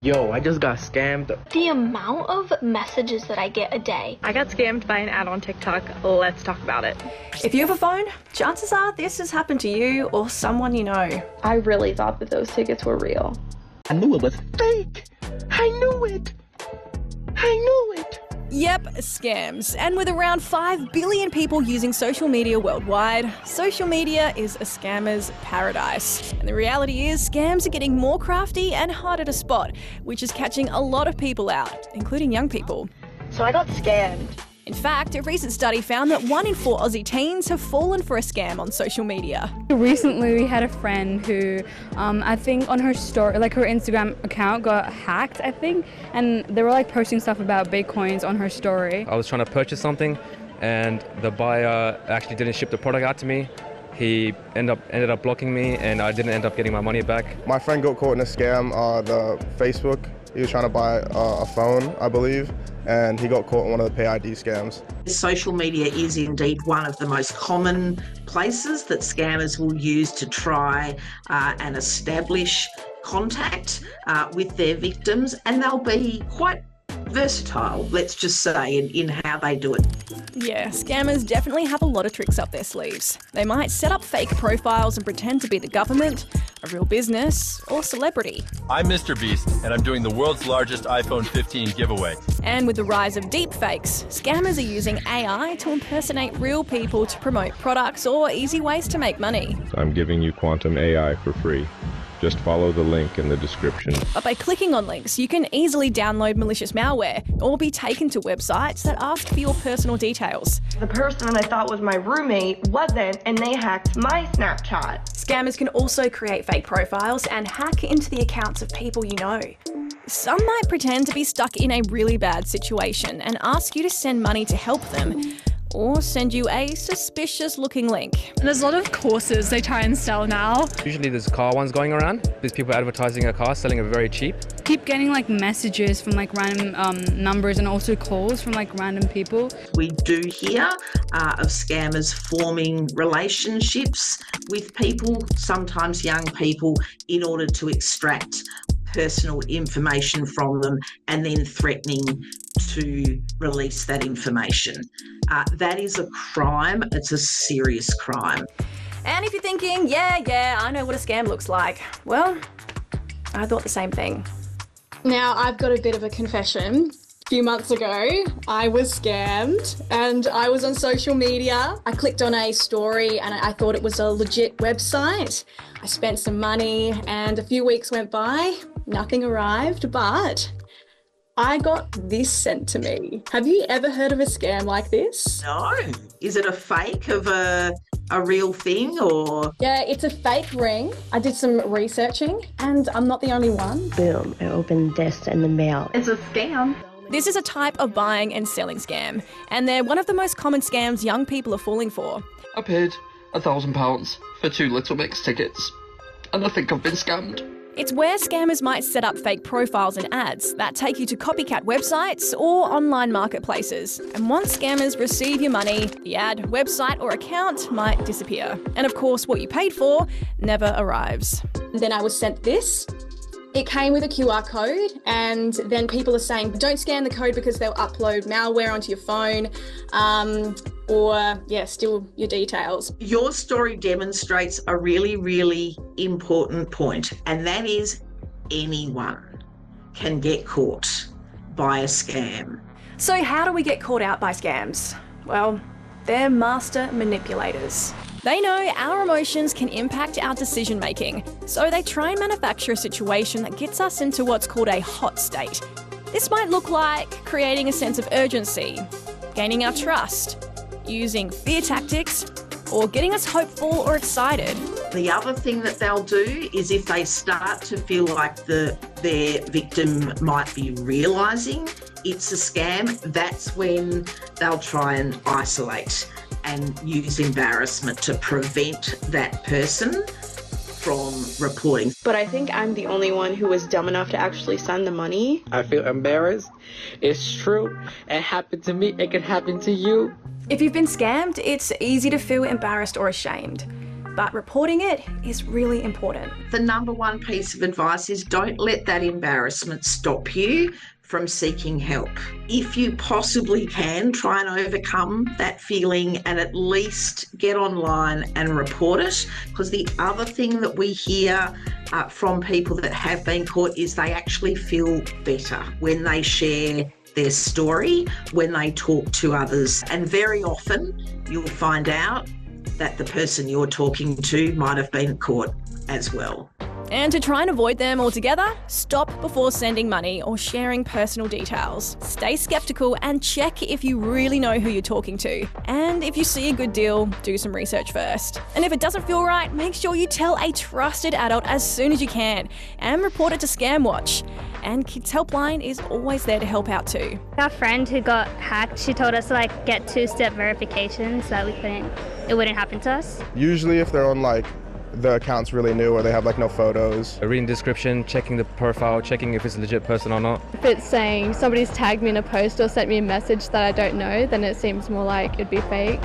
Yo, I just got scammed. The amount of messages that I get a day. I got scammed by an ad on TikTok. Let's talk about it. If you have a phone, chances are this has happened to you or someone you know. I really thought that those tickets were real. I knew it was fake. I knew it. Yep, scams. And with around 5 billion people using social media worldwide, social media is a scammer's paradise. And the reality is, scams are getting more crafty and harder to spot, which is catching a lot of people out, including young people. So I got scammed. In fact, a recent study found that 1 in 4 Aussie teens have fallen for a scam on social media. Recently, we had a friend who, I think on her story, like her Instagram account got hacked, I think, and they were like posting stuff about Bitcoins on her story. I was trying to purchase something and the buyer actually didn't ship the product out to me. He ended up blocking me and I didn't end up getting my money back. My friend got caught in a scam, the Facebook. He was trying to buy a phone, I believe, and he got caught in one of the PID scams. Social media is indeed one of the most common places that scammers will use to try and establish contact with their victims, and they'll be quite versatile, let's just say, in how they do it. Yeah, scammers definitely have a lot of tricks up their sleeves. They might set up fake profiles and pretend to be the government, a real business, or celebrity. I'm Mr. Beast, and I'm doing the world's largest iPhone 15 giveaway. And with the rise of deepfakes, scammers are using AI to impersonate real people to promote products or easy ways to make money. I'm giving you quantum AI for free. Just follow the link in the description. But by clicking on links, you can easily download malicious malware or be taken to websites that ask for your personal details. The person I thought was my roommate wasn't, and they hacked my Snapchat. Scammers can also create fake profiles and hack into the accounts of people you know. Some might pretend to be stuck in a really bad situation and ask you to send money to help them, or send you a suspicious-looking link. There's a lot of courses they try and sell now. Usually there's car ones going around. There's people advertising a car, selling it very cheap. Keep getting like messages from like random numbers and also calls from like random people. We do hear of scammers forming relationships with people, sometimes young people, in order to extract personal information from them and then threatening to release that information. That is a crime. It's a serious crime. And if you're thinking, yeah, I know what a scam looks like. Well, I thought the same thing. Now, I've got a bit of a confession. A few months ago, I was scammed and I was on social media. I clicked on a story and I thought it was a legit website. I spent some money and a few weeks went by, nothing arrived, but I got this sent to me. Have you ever heard of a scam like this? No. Is it a fake of a real thing or? Yeah, it's a fake ring. I did some researching and I'm not the only one. Boom, I opened this in the mail. It's a scam. This is a type of buying and selling scam, and they're one of the most common scams young people are falling for. I paid £1,000 for 2 Little Mix tickets, and I think I've been scammed. It's where scammers might set up fake profiles and ads that take you to copycat websites or online marketplaces. And once scammers receive your money, the ad, website or account might disappear. And of course, what you paid for never arrives. Then I was sent this. It came with a QR code, and then people are saying, don't scan the code because they'll upload malware onto your phone, or steal your details. Your story demonstrates a really, really important point, and that is anyone can get caught by a scam. So how do we get caught out by scams? Well, they're master manipulators. They know our emotions can impact our decision making, so they try and manufacture a situation that gets us into what's called a hot state. This might look like creating a sense of urgency, gaining our trust, using fear tactics, or getting us hopeful or excited. The other thing that they'll do is if they start to feel like their victim might be realising it's a scam, that's when they'll try and isolate and use embarrassment to prevent that person from reporting. But I think I'm the only one who was dumb enough to actually send the money. I feel embarrassed. It's true. It happened to me. It can happen to you. If you've been scammed, it's easy to feel embarrassed or ashamed. but reporting it is really important. The number one piece of advice is don't let that embarrassment stop you from seeking help. If you possibly can, try and overcome that feeling and at least get online and report it. Because the other thing that we hear from people that have been caught is they actually feel better when they share their story, when they talk to others. And very often you'll find out that the person you're talking to might have been caught as well. And to try and avoid them altogether, stop before sending money or sharing personal details. Stay skeptical and check if you really know who you're talking to. And if you see a good deal, do some research first. And if it doesn't feel right, make sure you tell a trusted adult as soon as you can and report it to ScamWatch. And Kids Helpline is always there to help out too. Our friend who got hacked, she told us to get two-step verification so that it wouldn't happen to us. Usually if they're on the account's really new or they have no photos. Reading the description, checking the profile, checking if it's a legit person or not. If it's saying somebody's tagged me in a post or sent me a message that I don't know, then it seems more like it'd be fake.